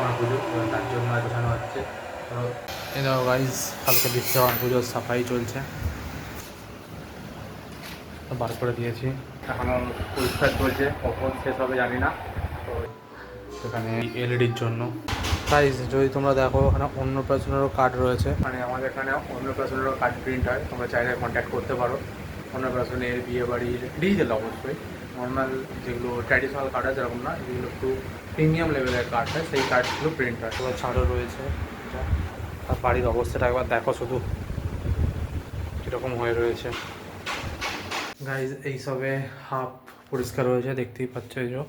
বিশ্বকর্মা পুজো, তার জন্য গোছানো হচ্ছে। তো এই দেখো গাইজ, কালকে বিশ্বকর্মা পুজোর সাফাই চলছে, বার করে দিয়েছি, এখনও পরিষ্কার চলছে, কখন শেষ হবে জানি না। তো সেখানে এলইডির জন্য গাইজ যদি তোমরা দেখো এখানে অন্নপ্রাশনেরও কার্ড রয়েছে, মানে আমাদের এখানে অন্নপ্রাশনেরও কার্ড প্রিন্ট হয়, তোমরা চাইলে কন্ট্যাক্ট করতে পারো। অন্নপ্রাশনের, বিয়ে বাড়ির, ডিজিটাল অবশ্যই, নর্মাল যেগুলো ট্র্যাডিশনাল কার্ড হয় সেরকম না, যেগুলো একটু প্রিমিয়াম লেভেলের কার্ড হয় সেই কার্ডগুলো প্রিন্ট হয়। এবার ছাড়ও রয়েছে, আর বাড়ির অবস্থাটা একবার দেখো শুধু কীরকম হয়ে রয়েছে গাইজ। এইসবে হাফ পরিষ্কার হয়েছে, দেখতেই পাচ্ছ, এই যে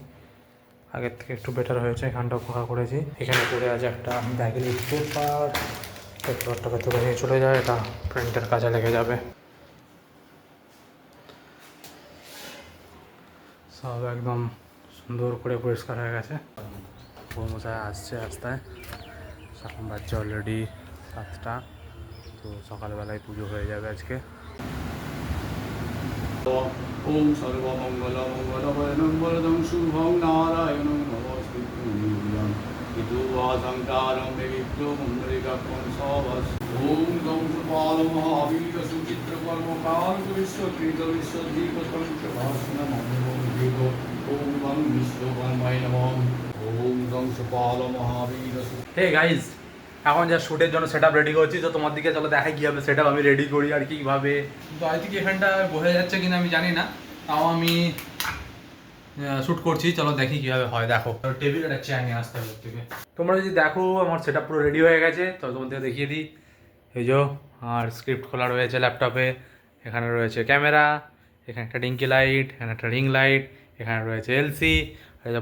আগের থেকে একটু বেটার হয়েছে। এখানটাও ফাঁকা করেছি, এখানে পড়ে আছে একটা ব্যাগের পেপার, পেপারটাকে তুলে নিয়ে চলে যায়, এটা প্রিন্টের কাজে লেগে যাবে। সব একদম সুন্দর করে পরিষ্কার হয়ে গেছে। বৌমশাই আসছে রাস্তায়, এখন বাজছে অলরেডি 7টা, তো সকালবেলায় পুজো হয়ে যাবে আজকে। ওম সর্বমঙ্গল মঙ্গলং শুভং নারায়ণং নমস্তুভ্যং বিদুবাসংকারং বিবিক্রমন্ডলিকাক্ষং সবস। ওম দংশপাল মহাবীর সুচিত্রকর্মকাল বিশ্বকৃত বিশ্বদীপতং ভাসনম অঙ্গীত। ওম গং বিশ্বকর্মায় নমঃ। ওম দংশপাল মহাবীর। হে গাইজ, এখন যা শ্যুটের জন্য সেট আপ রেডি করছি, তো তোমার দিকে চলো দেখাই কীভাবে সেট আপ আমি রেডি করি আর কীভাবে। তো আই থিঙ্ক এখানটা বোঝা যাচ্ছে কিনা আমি জানি না, তাও আমি শ্যুট করছি, চলো দেখি কীভাবে হয়। দেখো টেবিল একটা চেয়ার নিয়ে আসতে হবে থেকে। তোমরা যদি দেখো আমার সেট আপ পুরো রেডি হয়ে গেছে, তো তোমাদের দেখিয়ে দিই। এই যে, আর স্ক্রিপ্ট খোলা রয়েছে ল্যাপটপে, এখানে রয়েছে ক্যামেরা, এখানে একটা ডিঙ্কি লাইট, এখানে একটা রিং লাইট, এখানে রয়েছে এলসি,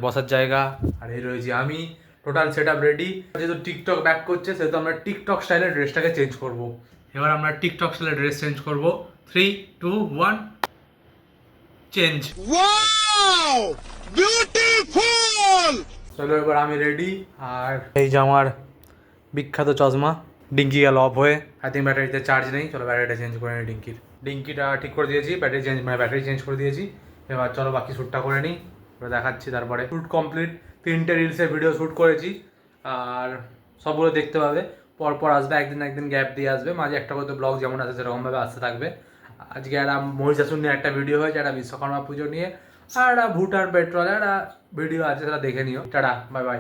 বসার জায়গা, আর এই রয়েছে আমি। Total set up ready. যেহেতু টিকটক ব্যাক করছে, সেহেতু আমরা টিকটক স্টাইলে ড্রেসটাকে চেঞ্জ করব। এবার আমরা টিকটক স্টাইলে ড্রেস চেঞ্জ করব। 3, 2, 1, চেঞ্জ। Wow, beautiful. চলো এবার আমি রেডি, আর এই যে আমার বিখ্যাত চশমা। ডিঙ্কি গেল অফ হয়ে, আই থিঙ্ক ব্যাটারিতে চার্জ নেই, চলো ব্যাটারিটা চেঞ্জ করে নিই ডিঙ্কির। ডিঙ্কিটা ঠিক করে দিয়েছি, ব্যাটারি চেঞ্জ করে দিয়েছি। এবার চলো বাকি শ্যুটটা করে নিই, এবার দেখাচ্ছি। তারপরে শ্যুট কমপ্লিট, 3টে রিলসের ভিডিও শ্যুট করেছি, আর সবগুলো দেখতে পাবে। পরপর আসবে, একদিন গ্যাপ দিয়ে আসবে, মাঝে একটা করে ব্লগ যেমন আছে সেরকমভাবে আসতে থাকবে। আজকে একটা মহিষাসুর নিয়ে একটা ভিডিও হয়েছে, একটা বিশ্বকর্মা পুজো নিয়ে, আর একটা ভুটান পেট্রোল একটা ভিডিও আছে, সেটা দেখে নিও। Tata, bye bye.